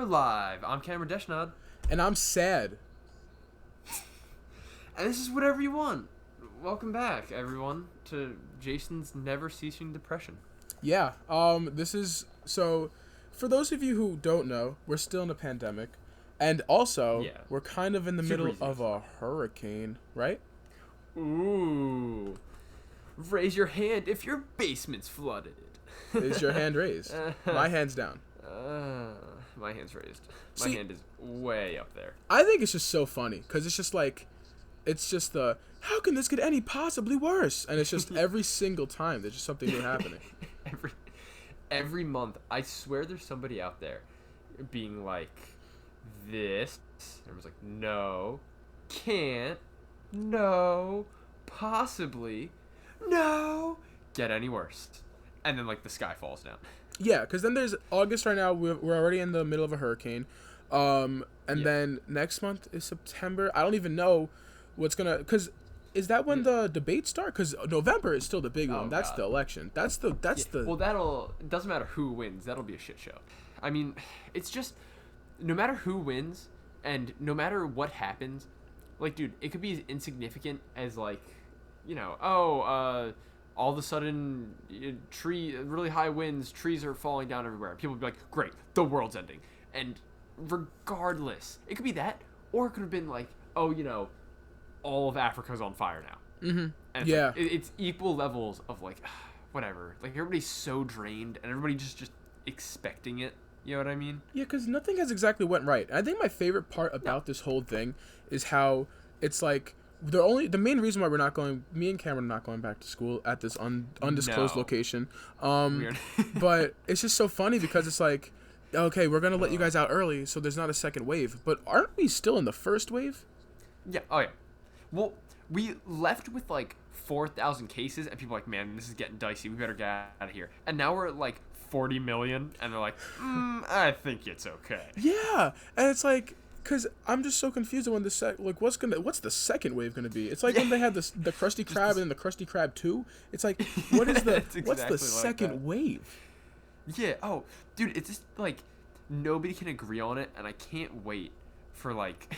We're live. I'm Cameron Deshnod. And I'm sad. And this is Whatever You Want. Welcome back, everyone, to Jason's never-ceasing depression. Yeah, this is... So, for those of you who don't know, we're still in a pandemic. And also, we're kind of in the middle of a hurricane, right? Ooh. Raise your hand if your basement's flooded. Is your hand raised? My hand's down. My hand's raised. My hand is way up there. I think it's just so funny, because it's just like... It's just the, how can this get any possibly worse? And it's just every single time there's just something new happening. Every month, I swear there's somebody out there being like, this. Everyone's like, no, can't, no, possibly, no, get any worse. And then like the sky falls down. Yeah, because then there's August right now. We're already in the middle of a hurricane. Then next month is September. I don't even know what's gonna, because is that when the debates start? Because November is still the big one. That's the election. That's the well, it doesn't matter who wins, that'll be a shit show. I mean, it's just no matter who wins and no matter what happens, like, dude, it could be as insignificant as like, you know, all of a sudden really high winds, trees are falling down everywhere. People would be like, great, the world's ending. And regardless, it could be that, or it could have been like, oh, you know, all of Africa's on fire now. Mm-hmm. And it's like, it's equal levels of like, whatever. Like, everybody's so drained, and everybody just expecting it. You know what I mean? Yeah, because nothing has exactly went right. I think my favorite part about this whole thing is how it's like the main reason why me and Cameron are not going back to school at this undisclosed location. But it's just so funny because it's like, okay, we're gonna let you guys out early, so there's not a second wave. But aren't we still in the first wave? Yeah. Oh yeah. Well, we left with like 4,000 cases, and people are like, man, this is getting dicey. We better get out of here. And now we're at like 40 million, and they're like, I think it's okay. Yeah, and it's like, cause I'm just so confused on when what's the second wave gonna be? It's like when they had the Krusty Krab and then the Krusty Krab 2. It's like, what's the second wave? Yeah. Oh, dude, it's just like nobody can agree on it, and I can't wait for like.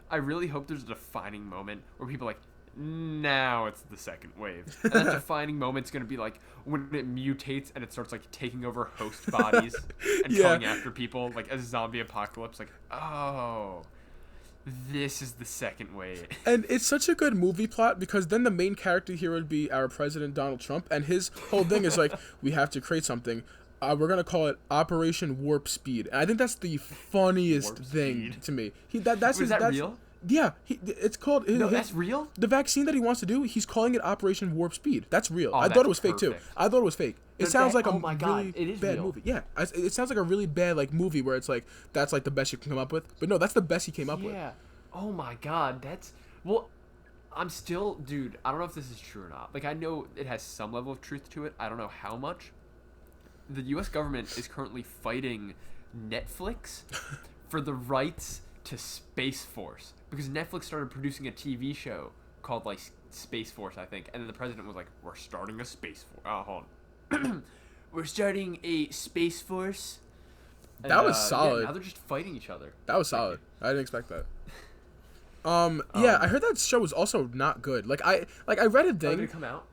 I really hope there's a defining moment where people are like, now it's the second wave. And that defining moment's going to be like when it mutates and it starts like taking over host bodies and coming after people, like a zombie apocalypse. Like, oh, this is the second wave. And it's such a good movie plot because then the main character here would be our president, Donald Trump. And his whole thing is like, we have to create something. We're going to call it Operation Warp Speed. And I think that's the funniest thing to me. Is that real? Yeah. It's called... that's real? The vaccine that he wants to do, he's calling it Operation Warp Speed. That's real. I thought it was fake, too. I thought it was fake. It sounds like a really bad movie. Yeah. It sounds like a really bad like movie where it's like, that's like the best you can come up with. But no, that's the best he came up with. Yeah. Oh, my God. That's... Well, I'm still... Dude, I don't know if this is true or not. Like, I know it has some level of truth to it. I don't know how much. The U.S. government is currently fighting Netflix for the rights to Space Force because Netflix started producing a TV show called like Space Force, I think, and then the president was like, "We're starting a Space Force." Hold on, we're starting a Space Force. And, that was solid. Yeah, now they're just fighting each other. That was solid. I didn't expect that. Yeah, I heard that show was also not good. Like I read a thing. Did it come out?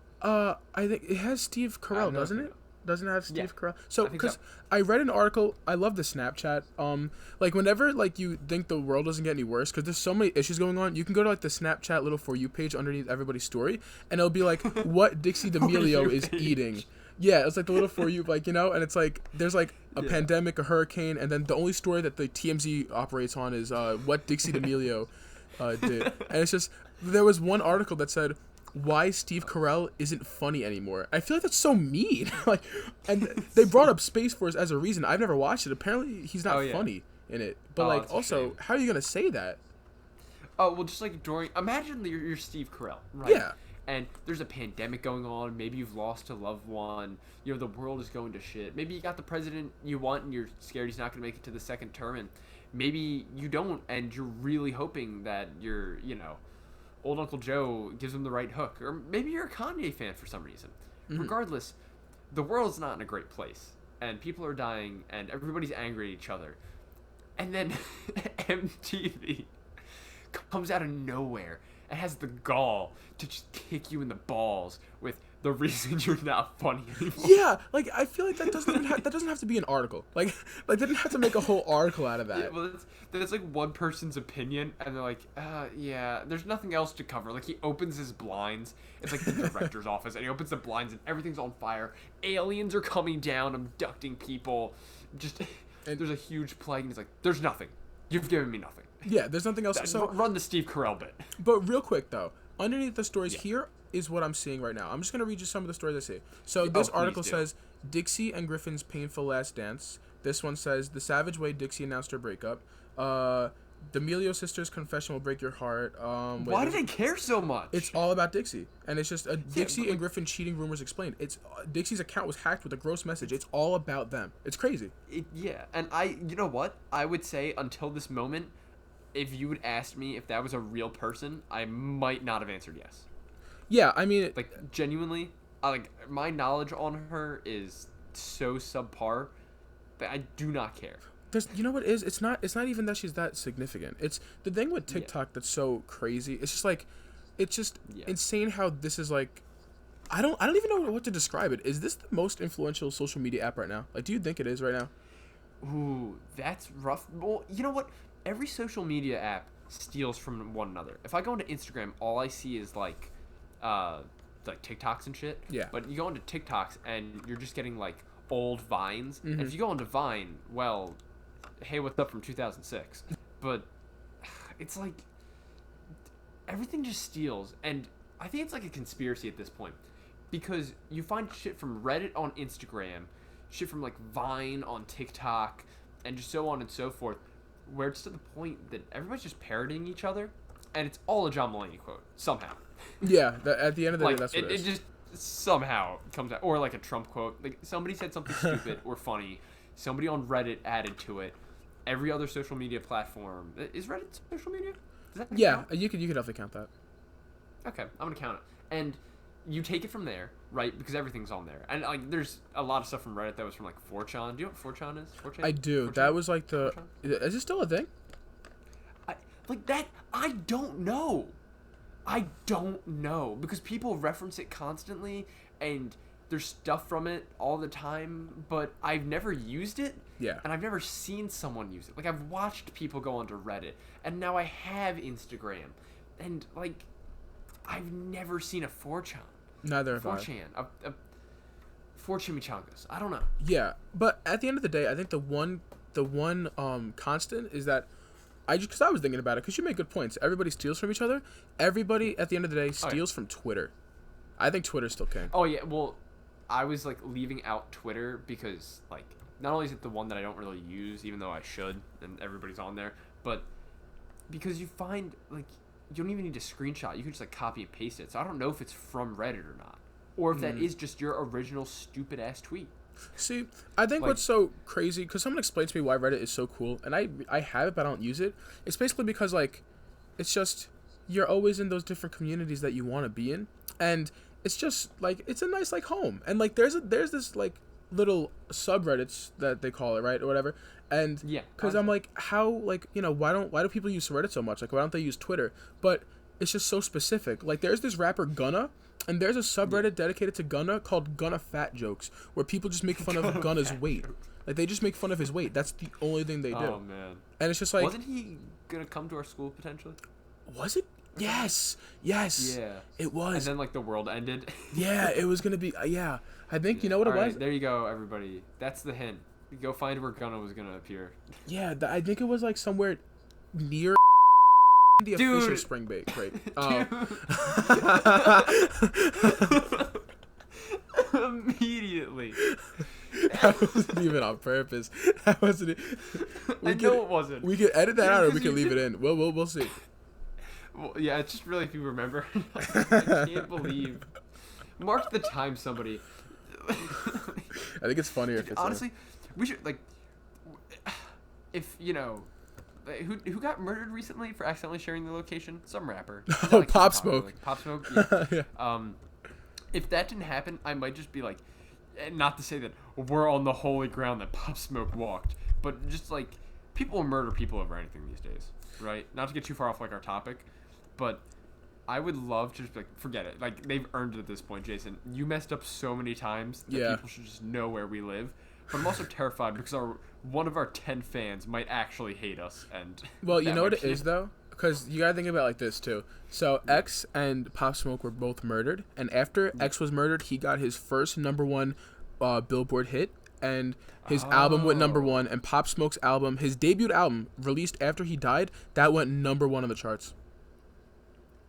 I think it has Steve Carell, doesn't it? Doesn't it have Steve Carell? So, because I read an article, I love the Snapchat. Like, whenever, like, you think the world doesn't get any worse, because there's so many issues going on, you can go to, like, the Snapchat little For You page underneath everybody's story, and it'll be, like, what Dixie D'Amelio is eating. Yeah, it's, like, the little For You, like, you know, and it's, like, there's, like, a pandemic, a hurricane, and then the only story that the TMZ operates on is what Dixie D'Amelio did. And it's just, there was one article that said, why Steve Carell isn't funny anymore. I feel like that's so mean. Like, and they brought up Space Force as a reason. I've never watched it. Apparently, he's not funny in it. But like, also, how are you gonna say that? Oh well, just like imagine you're Steve Carell, right? Yeah. And there's a pandemic going on. Maybe you've lost a loved one. You know, the world is going to shit. Maybe you got the president you want, and you're scared he's not gonna make it to the second term. And maybe you don't, and you're really hoping that old Uncle Joe gives him the right hook. Or maybe you're a Kanye fan for some reason. Mm-hmm. Regardless, the world's not in a great place. And people are dying, and everybody's angry at each other. And then MTV comes out of nowhere and has the gall to just kick you in the balls with the reason you're not funny anymore. Yeah, like I feel like that doesn't have to be an article. Like they didn't have to make a whole article out of that. Yeah, well, that's like one person's opinion, and they're like, yeah, there's nothing else to cover. Like he opens his blinds. It's like the director's office, and he opens the blinds, and everything's on fire. Aliens are coming down, abducting people. And there's a huge plague, and he's like, there's nothing. You've given me nothing. Yeah, there's nothing else. So run the Steve Carell bit. But real quick though, underneath the stories here is what I'm seeing right now. I'm just gonna read you some of the stories I see. So this article says Dixie and Griffin's painful last dance. This one says the savage way Dixie announced her breakup. D'Amelio sisters' confession will break your heart. Why do they care so much? It's all about Dixie, and it's just Dixie and Griffin cheating rumors explained. It's Dixie's account was hacked with a gross message. It's all about them. It's crazy. And you know what? I would say until this moment, if you would ask me if that was a real person, I might not have answered yes. Yeah, I mean, like genuinely, my knowledge on her is so subpar that I do not care. You know what it is? It's not even that she's that significant. It's the thing with TikTok that's so crazy. It's just like, it's just insane how this is like. I don't even know what to describe it. Is this the most influential social media app right now? Like, do you think it is right now? Ooh, that's rough. Well, you know what? Every social media app steals from one another. If I go into Instagram, all I see is like TikToks and shit. Yeah. But you go into TikToks and you're just getting like old Vines. Mm-hmm. And if you go into Vine, well, hey, what's up from 2006? But it's like everything just steals, and I think it's like a conspiracy at this point, because you find shit from Reddit on Instagram, shit from like Vine on TikTok, and just so on and so forth, where it's to the point that everybody's just parodying each other, and it's all a John Mulaney quote somehow. Yeah, at the end of the day, that's what it just somehow comes out, or like a Trump quote, like somebody said something stupid or funny, somebody on Reddit added to it. Every other social media platform is Reddit social media? Does that count? You could definitely count that. Okay, I'm gonna count it, and you take it from there, right? Because everything's on there, and like there's a lot of stuff from Reddit that was from like 4chan. Do you know what 4chan is? 4chan? I do. 4chan? That was like 4chan? Is it still a thing? I don't know. I don't know because people reference it constantly, and there's stuff from it all the time, but I've never used it. Yeah. And I've never seen someone use it. Like, I've watched people go onto Reddit, and now I have Instagram, and, like, I've never seen a 4chan. Neither have 4chan. A 4 chimichangas. I don't know. Yeah, but at the end of the day, I think the one constant is that because I was thinking about it, because you make good points. Everybody steals from each other. Everybody, at the end of the day, steals from Twitter. I think Twitter's still king. Oh, yeah, well, I was, like, leaving out Twitter because, like, not only is it the one that I don't really use, even though I should, and everybody's on there, but because you find, like, you don't even need to screenshot. You can just, like, copy and paste it. So I don't know if it's from Reddit or not. Or if that is just your original stupid-ass tweet. See, I think what's so crazy, because someone explained to me why Reddit is so cool, and I have it, but I don't use it. It's basically because, like, it's just, you're always in those different communities that you want to be in, and it's just, like, it's a nice, like, home. And, like, there's this, like, little subreddits that they call it, right, or whatever, and because I'm like, how, like, you know, why do people use Reddit so much? Like, why don't they use Twitter? But it's just so specific. Like, there's this rapper Gunna, and there's a subreddit dedicated to Gunna called Gunna Fat Jokes, where people just make fun of Gunna's weight. Like, they just make fun of his weight. That's the only thing they do. Oh, man. And it's just like, wasn't he gonna come to our school potentially? Was it? Yes. Yeah. It was. And then, like, the world ended. Yeah, it was gonna be. Yeah. I think you know what it was. There you go, everybody. That's the hint. Go find where Gunna was gonna appear. Yeah, I think it was like somewhere near the official spring break. Immediately. That wasn't even on purpose. That wasn't. I know it wasn't. We could edit that out, or we could leave it in. We'll see. Well, yeah, it's just really if you remember. I can't believe. Mark the time, somebody. I think it's funnier if it's honestly. We should like. If you know. Who got murdered recently for accidentally sharing the location? Some rapper. Oh, like, Pop Smoke. Like, Pop Smoke. Yeah. Yeah. If that didn't happen, I might just be like, not to say that we're on the holy ground that Pop Smoke walked, but just like people will murder people over anything these days, right? Not to get too far off like our topic, but I would love to just be like, forget it. Like, they've earned it at this point, Jason. You messed up so many times that people should just know where we live. But I'm also terrified because one of our 10 fans might actually hate us. And well, you know what it is, though? Because you gotta think about it like this, too. So, X and Pop Smoke were both murdered. And after X was murdered, he got his first #1 Billboard hit. And his album went #1. And Pop Smoke's album, his debut album, released after he died, that went #1 on the charts.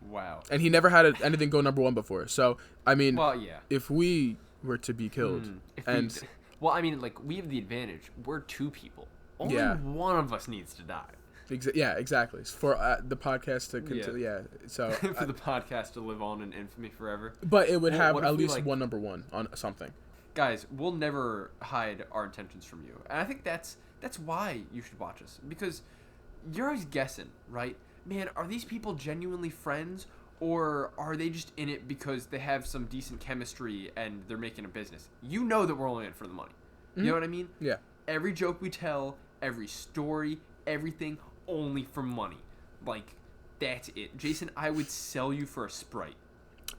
Wow. And he never had anything go #1 before. So, I mean, well, yeah. If we were to be killed, well, I mean, like, we have the advantage. We're 2 people. Only one of us needs to die. Yeah, exactly. For the podcast to continue. So for the podcast to live on in infamy forever. But it would have at least one #1 on something. Guys, we'll never hide our intentions from you. And I think that's why you should watch us. Because you're always guessing, right? Man, are these people genuinely friends, or are they just in it because they have some decent chemistry and they're making a business? You know that we're only in it for the money. Mm-hmm. You know what I mean? Yeah. Every joke we tell, every story, everything, only for money. Like, that's it. Jason, I would sell you for a Sprite.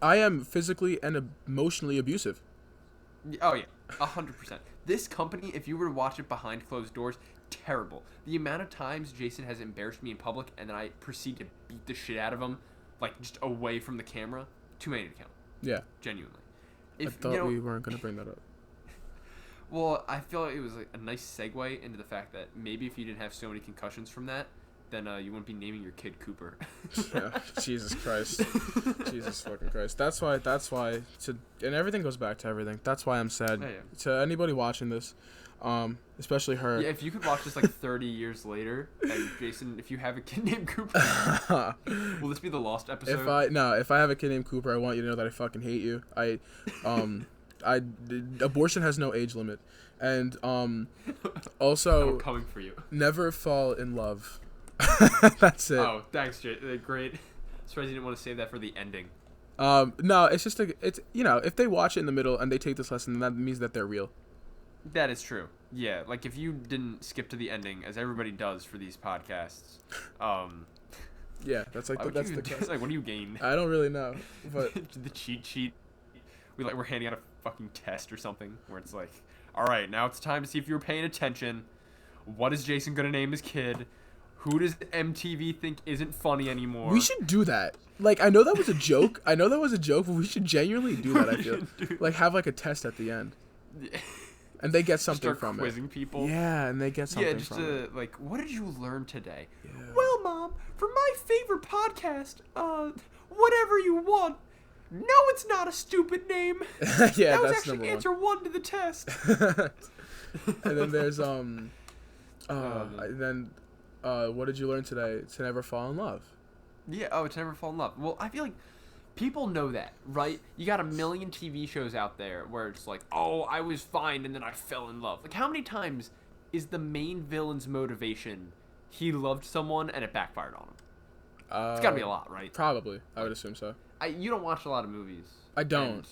I am physically and emotionally abusive. Oh, yeah. 100%. This company, if you were to watch it behind closed doors, terrible. The amount of times Jason has embarrassed me in public and then I proceed to beat the shit out of him, like, just away from the camera, too many to count. Yeah. Genuinely. I thought we weren't going to bring that up. Well, I feel like it was like a nice segue into the fact that maybe if you didn't have so many concussions from that, then you wouldn't be naming your kid Cooper. Yeah, Jesus Christ. Jesus fucking Christ. That's why, and everything goes back to everything. That's why I'm sad. Yeah. To anybody watching this, especially her. Yeah, if you could watch this like 30 years later, and Jason, if you have a kid named Cooper, will this be the lost episode? If I have a kid named Cooper, I want you to know that I fucking hate you. Abortion has no age limit. And, also. I'm coming for you. Never fall in love. That's it. Oh, thanks, Jay. Great. Surprised you didn't want to save that for the ending. No, it's just if they watch it in the middle and they take this lesson, then that means that they're real. That is true. Yeah, like if you didn't skip to the ending, as everybody does for these podcasts, yeah, that's like that's the case. Like, what do you gain? I don't really know, but the cheat sheet. We're handing out a fucking test or something where it's like, all right, now it's time to see if you were paying attention. What is Jason gonna name his kid? Who does MTV think isn't funny anymore? We should do that. Like, I know that was a joke. But we should genuinely do that, I feel. Like, have, like, a test at the end. Yeah. And they get something Start from quizzing people. Yeah, and they get something from it. Yeah, just like, what did you learn today? Yeah. Well, Mom, for my favorite podcast, whatever you want. No, it's not a stupid name. Yeah, that was that's actually answer 1 to the test. And then there's, what did you learn today? To never fall in love. Yeah, to never fall in love. Well, I feel like people know that, right? You got a million TV shows out there where it's like, oh, I was fine and then I fell in love. Like, how many times is the main villain's motivation he loved someone and it backfired on him? It's gotta be a lot, right? Probably. I would assume so. You don't watch a lot of movies. I don't.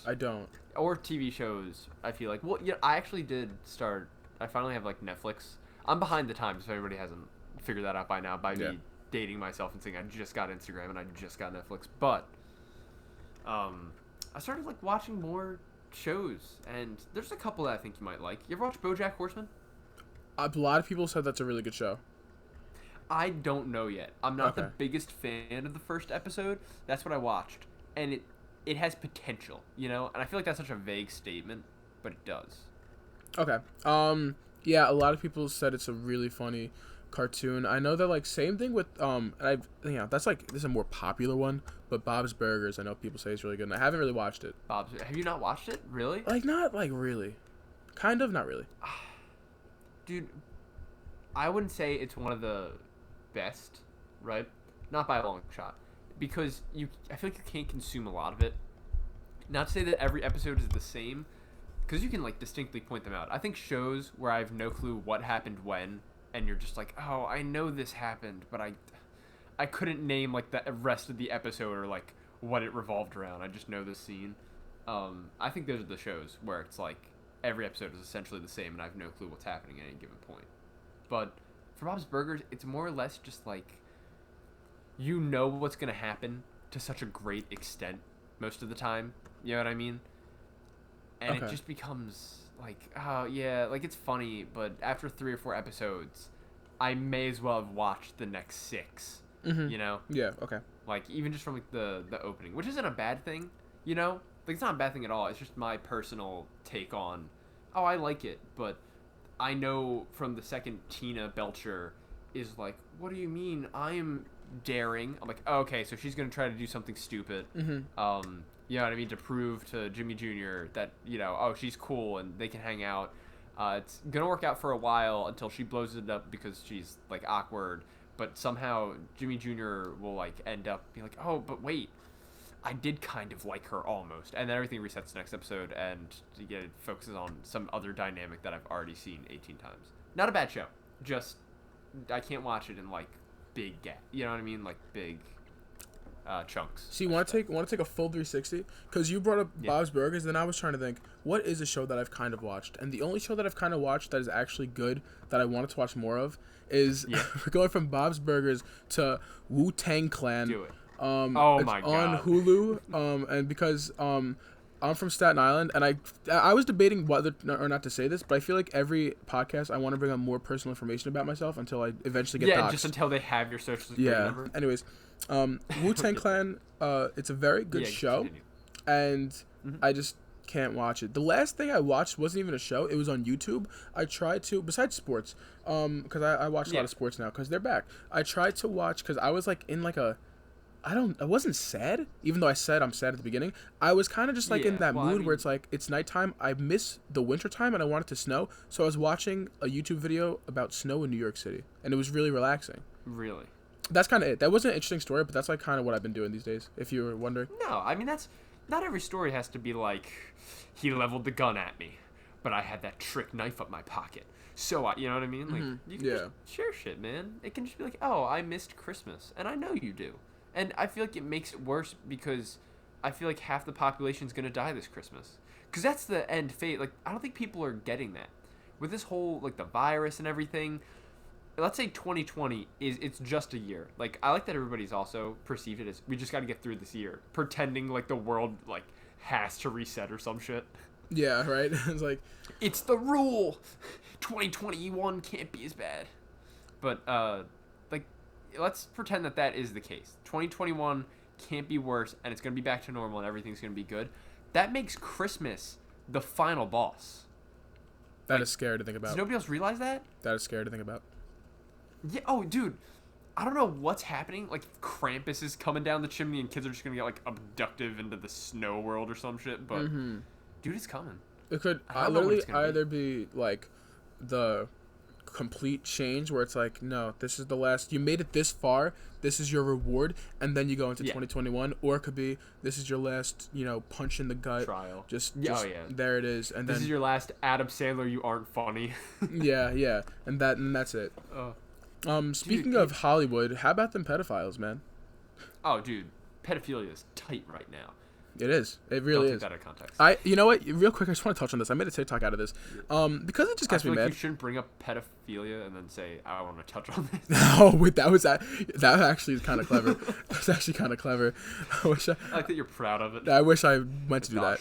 Or TV shows, I feel like. Well, yeah, I actually did start. I finally have, like, Netflix. I'm behind the times if everybody hasn't figured that out by now by me dating myself and saying I just got Instagram and I just got Netflix. But I started, like, watching more shows, and there's a couple that I think you might like. You ever watch BoJack Horseman? A lot of people said that's a really good show. I don't know yet. I'm not the biggest fan of the first episode. That's what I watched, and it has potential, you know? And I feel like that's such a vague statement, but it does. Okay. Yeah, a lot of people said it's a really funny cartoon. I know that, like, same thing with that's like this is a more popular one, but Bob's Burgers, I know people say it's really good, and I haven't really watched it. Have you not watched it? Really? Like, not like really. Kind of, not really. Dude, I wouldn't say it's one of the best, right? Not by a long shot, because I feel like you can't consume a lot of it. Not to say that every episode is the same, because you can, like, distinctly point them out. I think shows where I have no clue what happened when, and you're just like, oh, I know this happened, but I couldn't name, like, the rest of the episode or, like, what it revolved around. I just know this scene. I think those are the shows where it's like every episode is essentially the same and I have no clue what's happening at any given point. But for Bob's Burgers, it's more or less just like, you know what's gonna happen to such a great extent most of the time. You know what I mean? And it just becomes like, oh yeah, like it's funny, but after 3 or 4 episodes, I may as well have watched the next 6. Mm-hmm. You know? Yeah. Okay. Like even just from like the opening, which isn't a bad thing. You know? Like it's not a bad thing at all. It's just my personal take on, oh, I like it, but I know from the second Tina Belcher is like, what do you mean I'm daring? I'm like, oh, okay, so she's gonna try to do something stupid. Mm-hmm. You know what I mean, to prove to Jimmy Jr. that, you know, oh, she's cool and they can hang out. It's gonna work out for a while until she blows it up because she's like awkward, but somehow Jimmy Jr. will like end up being like, oh, but wait, I did kind of like her almost, and then everything resets next episode, and it focuses on some other dynamic that I've already seen 18 times. Not a bad show, just I can't watch it in like big you know what I mean, like big chunks. So you want to take a full 360? Because you brought up Bob's Burgers, then I was trying to think, what is a show that I've kind of watched? And the only show that I've kind of watched that is actually good that I wanted to watch more of is going from Bob's Burgers to WuTang Clan. Do it. Oh my God. God. On Hulu. And because I'm from Staten Island, and I was debating whether or not to say this, but I feel like every podcast I want to bring on more personal information about myself until I eventually get doxxed. Just until they have your social security number. Anyways, WuTang Clan, it's a very good show, continue. and I just can't watch it. The last thing I watched wasn't even a show. It was on YouTube. I tried to, besides sports, because I watch a lot of sports now because they're back. I tried to watch, because I was like in like a, I wasn't sad, even though I said I'm sad at the beginning. I was kind of just like in that mood where it's like, it's nighttime. I miss the winter time and I want it to snow. So I was watching a YouTube video about snow in New York City, and it was really relaxing. Really? That's kind of it. That wasn't an interesting story, but that's like kind of what I've been doing these days, if you were wondering. No, I mean, that's, not every story has to be like, he leveled the gun at me, but I had that trick knife up my pocket. So, you know what I mean? Like, you can just share shit, man. It can just be like, oh, I missed Christmas, and I know you do. And I feel like it makes it worse because I feel like half the population's going to die this Christmas. Because that's the end fate. Like, I don't think people are getting that. With this whole, like, the virus and everything, let's say 2020 it's just a year. Like, I like that everybody's also perceived it as, we just got to get through this year. Pretending like the world, like, has to reset or some shit. Yeah, right? It's like, it's the rule. 2021 can't be as bad. But, like, let's pretend that is the case. 2021 can't be worse, and it's going to be back to normal, and everything's going to be good. That makes Christmas the final boss. That is scary to think about. Does nobody else realize that? That is scary to think about. Yeah. Oh, dude. I don't know what's happening. Like, Krampus is coming down the chimney, and kids are just going to get, like, abducted into the snow world or some shit. But, dude, it's coming. It could literally either be, like, the complete change where it's like, no, this is the last, you made it this far, this is your reward, and then you go into 2021, or it could be, this is your last, punch in the gut trial, just there it is, and this is your last Adam Sandler, you aren't funny. yeah and that's it. Speaking of Hollywood, how about them pedophiles, man? Oh, dude, pedophilia is tight right now. It is. It really is. Don't take that out of context. You know what? Real quick, I just want to touch on this. I made a TikTok out of this. Because it just gets me mad. You shouldn't bring up pedophilia and then say, I want to touch on this. No, wait, that actually is kind of clever. That's actually kind of clever. I like that you're proud of it. I wish I meant to do that.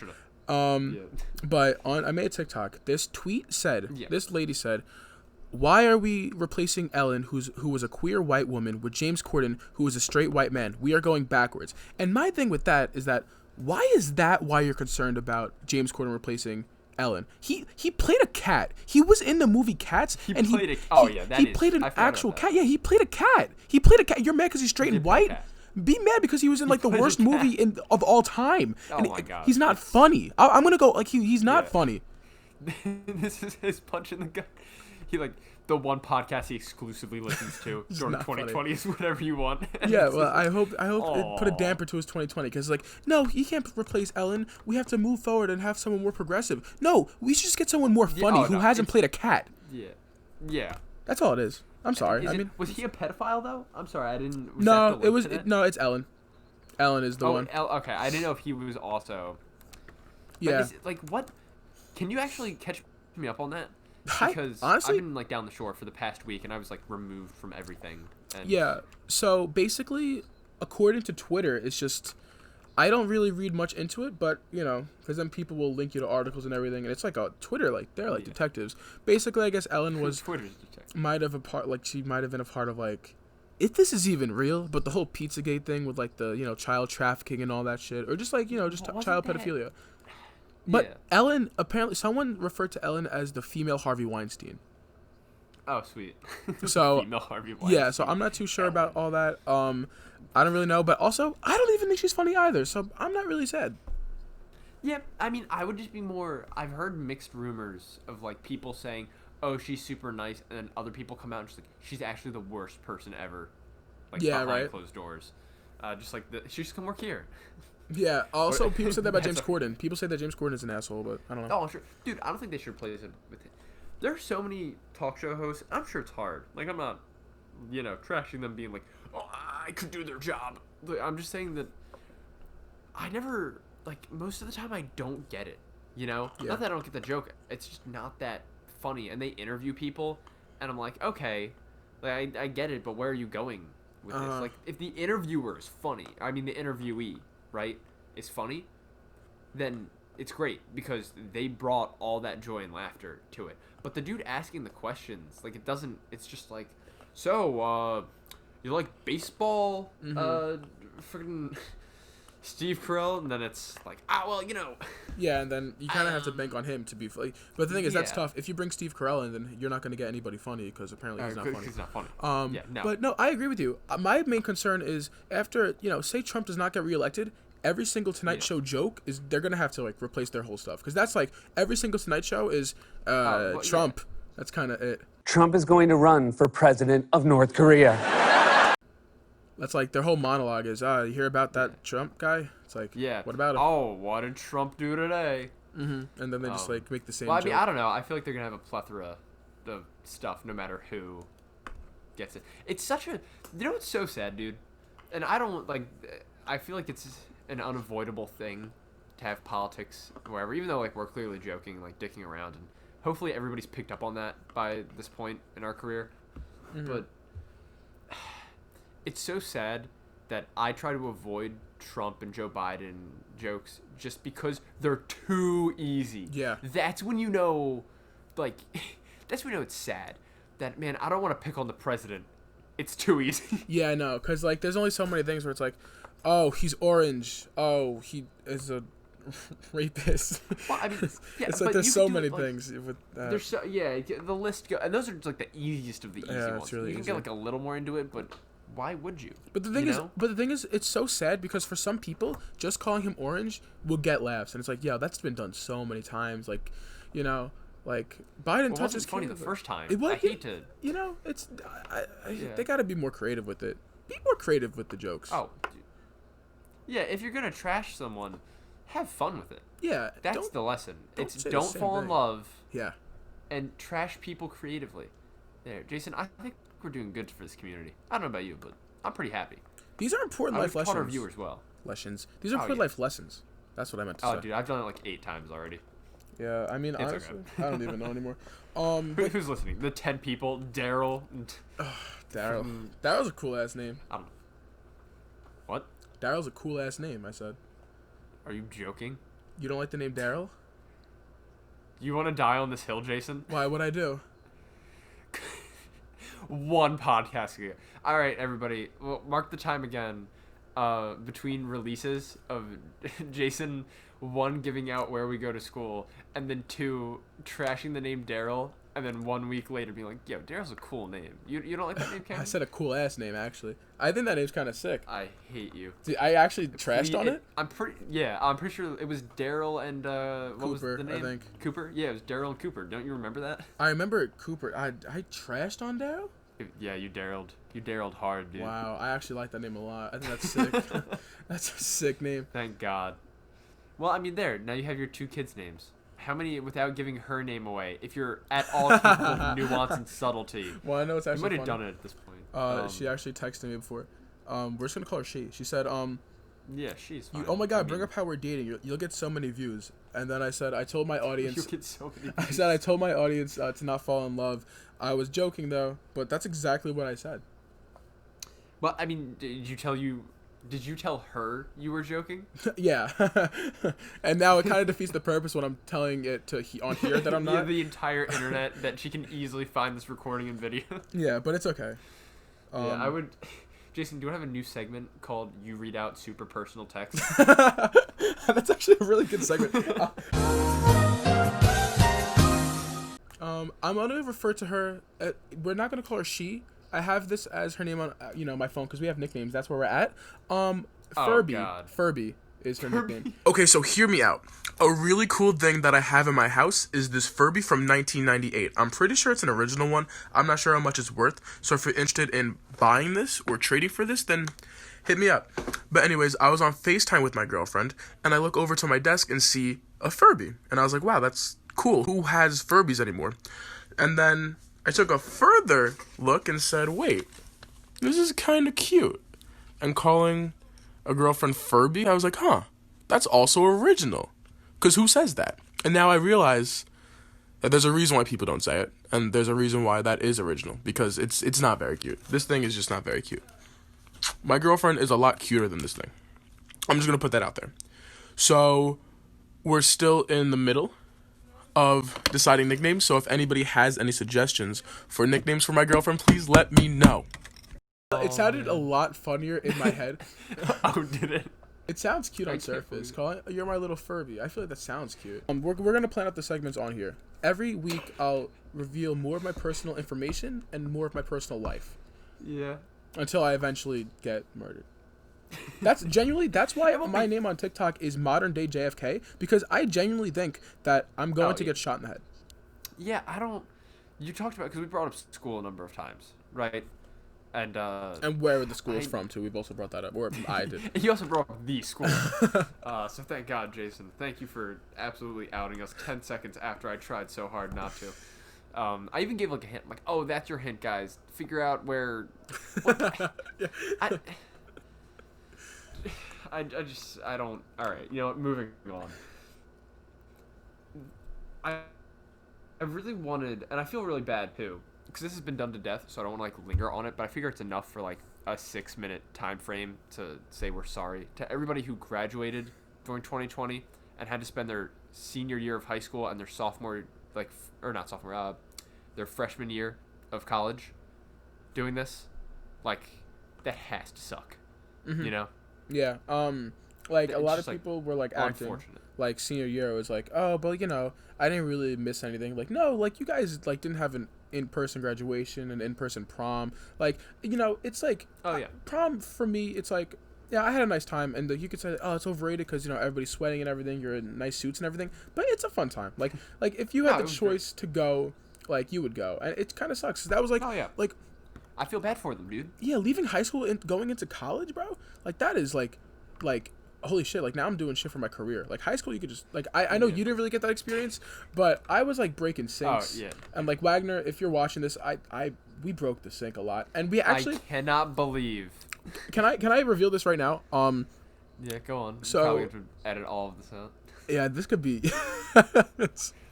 But I made a TikTok. This tweet said, this lady said, why are we replacing Ellen, who was a queer white woman, with James Corden, who was a straight white man? We are going backwards. And my thing with that is that, why is that why you're concerned about James Corden replacing Ellen? He played a cat. He was in the movie Cats. He played an actual cat. Yeah, he played a cat. You're mad because he's straight and white? Be mad because he was in like the worst movie of all time. Oh my god. He's not funny. I'm gonna go like he's not funny. This is his punch in the gut. He the one podcast he exclusively listens to during 2020 funny. Is whatever you want. Yeah, well, I hope it put a damper to his 2020 because no, he can't replace Ellen. We have to move forward and have someone more progressive. No, we should just get someone more funny who hasn't played a cat. Yeah. That's all it is. I'm sorry. Was he a pedophile though? I'm sorry, I didn't. No, it's Ellen. Ellen is the one. Okay, I didn't know if he was also. Yeah. What? Can you actually catch me up on that? Because honestly, I've been like down the shore for the past week, and I was like removed from everything. And yeah. So basically, according to Twitter, it's just I don't really read much into it, but because then people will link you to articles and everything, and it's like a Twitter, like they're like detectives. Basically, I guess Ellen was Twitter's detective. She might have been a part of like, if this is even real, but the whole Pizzagate thing with like the child trafficking and all that shit, or just like child pedophilia. But Ellen, apparently, someone referred to Ellen as the female Harvey Weinstein. Oh, sweet. So female Harvey Weinstein. Yeah, so I'm not too sure about all that. I don't really know, but also I don't even think she's funny either, so I'm not really sad. Yeah, I mean, I would just be more. I've heard mixed rumors of like people saying, "Oh, she's super nice," and then other people come out and just like, "She's actually the worst person ever." Like behind closed doors, just like she should come work here. Yeah. Also, people said that about James Corden. People say that James Corden is an asshole, but I don't know. Oh, sure, dude. I don't think they should replace him with him. There are so many talk show hosts. I'm sure it's hard. Like, I'm not, trashing them, being like, "Oh, I could do their job." I'm just saying that I never, like, most of the time I don't get it. Yeah. Not that I don't get the joke. It's just not that funny. And they interview people, and I'm like, okay, like I get it, but where are you going with this? Like, if the interviewer is funny, I mean the interviewee, right, is funny, then it's great because they brought all that joy and laughter to it. But the dude asking the questions, like, it's just like, so, you like baseball? Freaking Steve Carell? And then it's like, well, Yeah, and then you kind of have to bank on him to be funny. But the thing is, that's tough. If you bring Steve Carell in, then you're not going to get anybody funny because apparently he's not funny. He's not funny. No. But no, I agree with you. My main concern is after, say Trump does not get reelected, every single Tonight Show joke is they're going to have to like replace their whole stuff. Because that's like every single Tonight Show is Trump. Yeah. That's kind of it. Trump is going to run for president of North Korea. That's like their whole monologue is, you hear about that Trump guy? It's like, what about him? Oh, what did Trump do today? Mm-hmm. And then they just like make the same joke. I mean, I don't know. I feel like they're going to have a plethora of stuff no matter who gets it. It's such a, it's so sad, dude. And I don't, like, I feel like it's an unavoidable thing to have politics wherever, even though, like, we're clearly joking, like, dicking around, and hopefully everybody's picked up on that by this point in our career. Mm-hmm. But it's so sad that I try to avoid Trump and Joe Biden jokes just because they're too easy. Yeah. That's when you know, like, that's when you know it's sad. That, man, I don't want to pick on the president. It's too easy. Yeah, I know. Because, like, there's only so many things where it's like, oh, he's orange. Oh, he is a rapist. Well, I mean, it's like there's so many things with that. There's the list and those are just like the easiest of the easy ones. It's really you can get like a little more into it, but why would you? But the thing is, it's so sad because for some people, just calling him orange will get laughs, and it's like, that's been done so many times. Like, like Biden touches funny the first time. It was, I hate to. It's they got to be more creative with it. Be more creative with the jokes. Oh, dude. Yeah. If you're gonna trash someone, have fun with it. Yeah, that's the lesson. Don't fall in love. Yeah. And trash people creatively. There, Jason. I think we're doing good for this community. I don't know about you, but I'm pretty happy. These are important life lessons. Taught our viewers well. Lessons. These are important life lessons. That's what I meant to say. Oh, dude, I've done it like 8 times already. Yeah, I mean, honestly, okay. I don't even know anymore. Who's listening? The 10 people. Daryl. Daryl. Daryl's a cool ass name. I don't know. What? Daryl's a cool ass name. I said. Are you joking? You don't like the name Daryl? You want to die on this hill, Jason? Why would I do? One podcast ago. All right, everybody. Well, mark the time again. Between releases of Jason, 1, giving out where we go to school, and then 2, trashing the name Daryl, and then 1 week later being like, yo, Daryl's a cool name. You don't like that name, Cameron? I said a cool ass name, actually. I think that name's kind of sick. I hate you. I actually trashed on it? I'm pretty sure it was Daryl and what Cooper, was the name? I think. Cooper? Yeah, it was Daryl and Cooper. Don't you remember that? I remember Cooper. I trashed on Daryl? Yeah, you Daryled. You Daryled hard, dude. Wow, I actually like that name a lot. I think that's sick. That's a sick name. Thank God. Well, I mean, now you have your 2 kids' names. How many, without giving her name away, if you're at all capable of nuance and subtlety? Well, I know it's actually you might have done it at this point. She actually texted me before. We're just going to call her she. She said, Yeah, she's fine. Oh my god, bring up how we're dating. You'll get so many views. And then I told my audience. You'll get so many views. I told my audience to not fall in love. I was joking though, but that's exactly what I said. Well, I mean, did you tell her you were joking? Yeah. And now it kind of defeats the purpose when I'm telling it on here that I'm not. Yeah, the entire internet that she can easily find this recording and video. Yeah, but it's okay. Yeah, I would. Jason, do you want to have a new segment called "You Read Out Super Personal Text"? That's actually a really good segment. I'm gonna refer to her. We're not gonna call her she. I have this as her name on my phone because we have nicknames. That's where we're at. Furby. Oh, God. Furby is her nickname. Okay, so hear me out. A really cool thing that I have in my house is this Furby from 1998. I'm pretty sure it's an original one. I'm not sure how much it's worth. So if you're interested in buying this or trading for this, then hit me up. But anyways, I was on FaceTime with my girlfriend, and I look over to my desk and see a Furby. And I was like, wow, that's cool. Who has Furbies anymore? And then I took a further look and said, wait, this is kind of cute. And calling a girlfriend Furby, I was like, huh, that's also original. Because who says that? And now I realize that there's a reason why people don't say it. And there's a reason why that is original. Because it's not very cute. This thing is just not very cute. My girlfriend is a lot cuter than this thing. I'm just going to put that out there. So we're still in the middle of deciding nicknames. So if anybody has any suggestions for nicknames for my girlfriend, please let me know. It sounded a lot funnier in my head. Oh, did it? It sounds cute on surface. Calling you're my little Furby. I feel like that sounds cute. We're gonna plan out the segments on here. Every week I'll reveal more of my personal information and more of my personal life. Yeah. Until I eventually get murdered. That's why my name on TikTok is modern day JFK, because I genuinely think that I'm going to get shot in the head. Yeah, you talked about, because we brought up school a number of times, right? And where the school is from too. We've also brought that up, or I did. You also brought up the school. So thank God, Jason. Thank you for absolutely outing us 10 seconds after I tried so hard not to. I even gave like a hint, like, oh, that's your hint, guys. Figure out where. Yeah. I don't. All right, you know what? Moving on. I really wanted, and I feel really bad too, because this has been done to death, so I don't want to like linger on it. But I figure it's enough for like a 6-minute time frame to say we're sorry to everybody who graduated during 2020 and had to spend their senior year of high school and their their freshman year of college doing this. Like, that has to suck. Mm-hmm. You know? Yeah. Like a lot of people were like acting like senior year was like, oh, but I didn't really miss anything. Like, no, like you guys like didn't have an in-person graduation and in-person prom. Like, it's like, oh yeah, prom for me, it's like, yeah, I had a nice time, and you could say, oh, it's overrated because everybody's sweating and everything. You're in nice suits and everything, but it's a fun time. Like if you had the choice to go, like you would go, and it kind of sucks. That was like, oh yeah, like I feel bad for them, dude. Yeah, leaving high school and going into college, bro. Like that is like holy shit. Like now I'm doing shit for my career. Like high school, you could just like I know you didn't really get that experience, but I was like breaking sinks. Oh yeah. And like Wagner, if you're watching this, we broke the sink a lot, and we actually. I cannot believe. Can I reveal this right now? Yeah, go on. So probably have to edit all of this out. Yeah, this could be.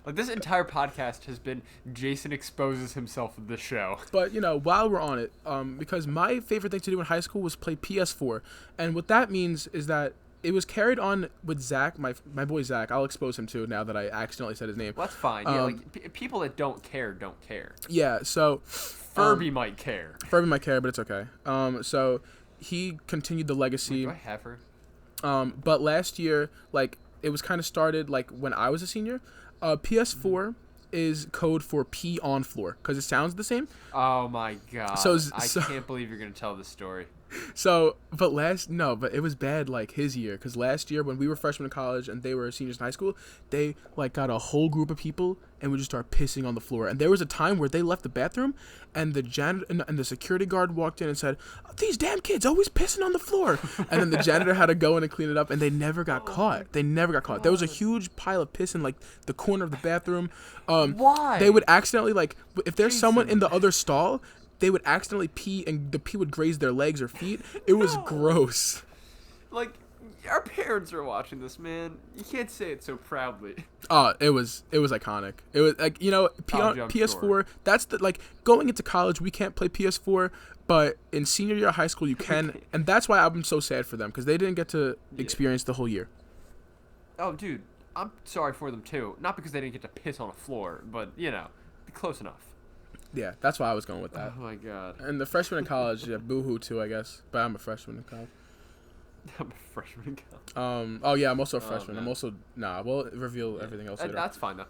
Like this entire podcast has been Jason exposes himself in the show. But while we're on it, because my favorite thing to do in high school was play PS4, and what that means is that it was carried on with Zach, my boy Zach. I'll expose him too now that I accidentally said his name. Well, that's fine. Yeah, like people that don't care don't care. Yeah, so Furby might care. Furby might care, but it's okay. So he continued the legacy. Do I have her? But last year, like it was kind of started like when I was a senior. PS4 is code for pee on floor because it sounds the same. Oh my god! I can't believe you're gonna tell this story. So, but it was bad like his year, because last year when we were freshmen in college and they were seniors in high school, they like got a whole group of people and would just start pissing on the floor. And there was a time where they left the bathroom and the janitor and the security guard walked in and said, "These damn kids always pissing on the floor." And then the janitor had to go in and clean it up, and they never got caught. There was a huge pile of piss in like the corner of the bathroom. Why? They would accidentally like if there's someone in the other stall, they would accidentally pee and the pee would graze their legs or feet. It was gross. Like, our parents are watching this, man. You can't say it so proudly. It was iconic. It was like, PS4. Sure. That's going into college, we can't play PS4, but in senior year of high school you can, and that's why I'm so sad for them because they didn't get to experience the whole year. Oh, dude, I'm sorry for them too. Not because they didn't get to piss on a floor, but close enough. Yeah, that's why I was going with that. Oh my god. And the freshman in college, boo-hoo too, I guess. But I'm a freshman in college. I'm a freshman in college. Oh yeah, I'm also a freshman. I'm also we'll reveal everything else later. That's fine though.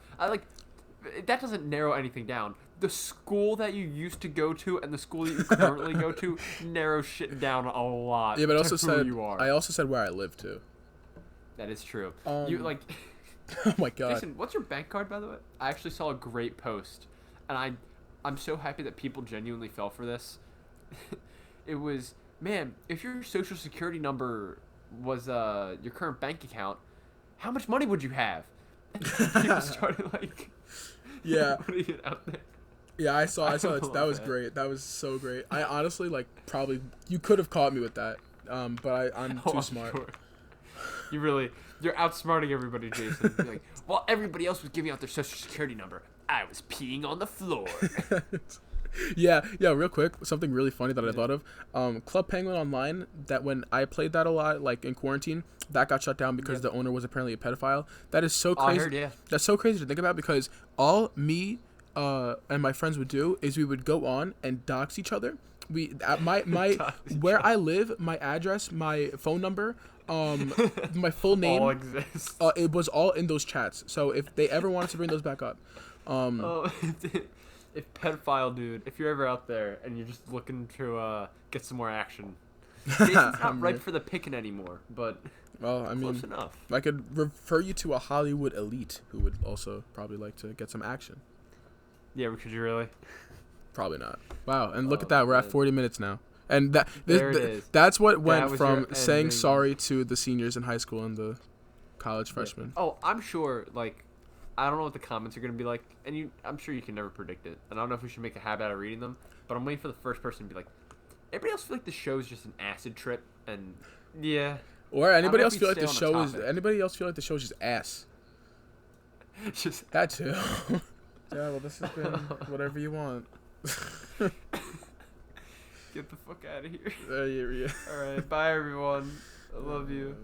That doesn't narrow anything down. The school that you used to go to and the school that you currently go to narrows shit down a lot. Yeah, but I also said where I live too. That is true. Oh my god. Jason, what's your bank card, by the way? I actually saw a great post, and I'm so happy that people genuinely fell for this. It was, man, if your social security number was your current bank account, how much money would you have? And people started putting it out there. Yeah, I saw it. That was great. That was so great. I honestly probably you could have caught me with that, but I'm too smart. Sure. You're outsmarting everybody, Jason. You're like, well, everybody else was giving out their social security number. I was peeing on the floor. yeah, real quick, something really funny that I thought of. Club Penguin Online, that when I played that a lot, in quarantine, that got shut down because the owner was apparently a pedophile. That is so crazy. I heard, yeah. That's so crazy to think about because all me and my friends would do is we would go on and dox each other. My where I live, my address, my phone number, my full name, all exists. It was all in those chats. So if they ever wanted to bring those back up, if pedophile dude, if you're ever out there and you're just looking to get some more action, Jason's not ripe for the picking anymore. But close enough. I could refer you to a Hollywood elite who would also probably like to get some action. Yeah, could you really? Probably not. Wow, and look at that. We're at 40 minutes now. And that's what went from saying sorry to the seniors in high school and the college freshmen. Yeah. Oh, I'm sure, I don't know what the comments are going to be like, and I'm sure you can never predict it. And I don't know if we should make a habit out of reading them, but I'm waiting for the first person to be like, everybody else feel like the show's just an acid trip, and yeah. Or anybody else feel like the show is, anybody else feel like the show's just ass. Just that too. Yeah, well, this has been whatever you want. Get the fuck out of here. Yeah. All right, bye everyone. I love you.